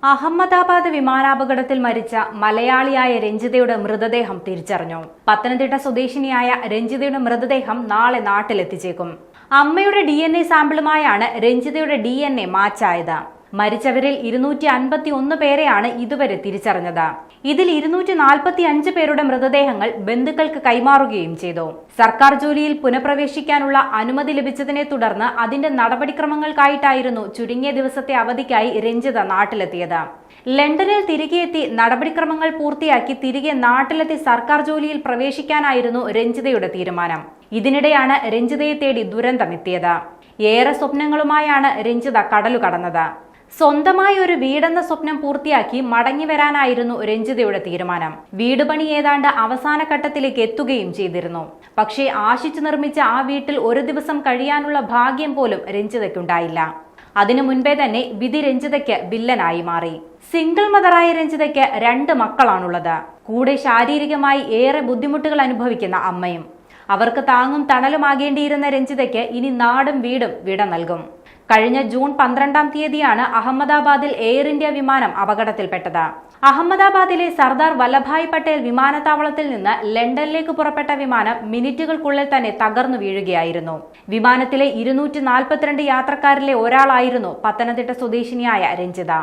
അഹമ്മദാബാദ് വിമാനാപകടത്തിൽ മരിച്ച മലയാളിയായ രഞ്ജിതയുടെ മൃതദേഹം തിരിച്ചറിഞ്ഞു. പത്തനംതിട്ട സ്വദേശിനിയായ രഞ്ജിതയുടെ മൃതദേഹം നാളെ നാട്ടിലെത്തിച്ചേക്കും. അമ്മയുടെ DNA സാമ്പിളുമായാണ് രഞ്ജിതയുടെ DNA മാച്ചായത്. മരിച്ചവരിൽ 251 പേരെയാണ് ഇതുവരെ തിരിച്ചറിഞ്ഞത്. ഇതിൽ 245 പേരുടെ മൃതദേഹങ്ങൾ ബന്ധുക്കൾക്ക് കൈമാറുകയും ചെയ്തു. സർക്കാർ ജോലിയിൽ പുനഃപ്രവേശിക്കാനുള്ള അനുമതി ലഭിച്ചതിനെ തുടർന്ന് അതിന്റെ നടപടിക്രമങ്ങൾക്കായിട്ടായിരുന്നു ചുരുങ്ങിയ ദിവസത്തെ അവധിക്കായി രഞ്ജിത നാട്ടിലെത്തിയത്. ലണ്ടനിൽ തിരികെ എത്തി നടപടിക്രമങ്ങൾ പൂർത്തിയാക്കി തിരികെ നാട്ടിലെത്തി സർക്കാർ ജോലിയിൽ പ്രവേശിക്കാനായിരുന്നു രഞ്ജിതയുടെ തീരുമാനം. ഇതിനിടെയാണ് രഞ്ജിതയെ തേടി ദുരന്തമെത്തിയത്. ഏറെ സ്വപ്നങ്ങളുമായാണ് രഞ്ജിത കടലു കടന്നത്. സ്വന്തമായി ഒരു വീടെന്ന സ്വപ്നം പൂർത്തിയാക്കി മടങ്ങി വരാനായിരുന്നു രഞ്ജിതയുടെ തീരുമാനം. വീട് പണി ഏതാണ്ട് അവസാന ഘട്ടത്തിലേക്ക് എത്തുകയും ചെയ്തിരുന്നു. പക്ഷേ ആശിച്ചു നിർമ്മിച്ച ആ വീട്ടിൽ ഒരു ദിവസം കഴിയാനുള്ള ഭാഗ്യം പോലും രഞ്ജിതയ്ക്കുണ്ടായില്ല. അതിനു മുൻപേ തന്നെ വിധി രഞ്ജിതയ്ക്ക് വില്ലനായി മാറി. സിംഗിൾ മദറായ രഞ്ജിതയ്ക്ക് 2 മക്കളാണുള്ളത്. കൂടെ ശാരീരികമായി ഏറെ ബുദ്ധിമുട്ടുകൾ അനുഭവിക്കുന്ന അമ്മയും. അവർക്ക് താങ്ങും തണലുമാകേണ്ടിയിരുന്ന രഞ്ജിതയ്ക്ക് ഇനി നാടും വീടും വിട നൽകും. കഴിഞ്ഞ ജൂൺ 12-ാം തീയതിയാണ് അഹമ്മദാബാദിൽ എയർ ഇന്ത്യ വിമാനം അപകടത്തിൽപ്പെട്ടത്. അഹമ്മദാബാദിലെ സർദാർ വല്ലഭായ് പട്ടേൽ വിമാനത്താവളത്തിൽ നിന്ന് ലണ്ടനിലേക്ക് പുറപ്പെട്ട വിമാനം മിനിറ്റുകൾക്കുള്ളിൽ തന്നെ തകർന്നു വീഴുകയായിരുന്നു. വിമാനത്തിലെ 242 യാത്രക്കാരിലെ ഒരാളായിരുന്നു പത്തനംതിട്ട സ്വദേശിനിയായ രഞ്ജിത.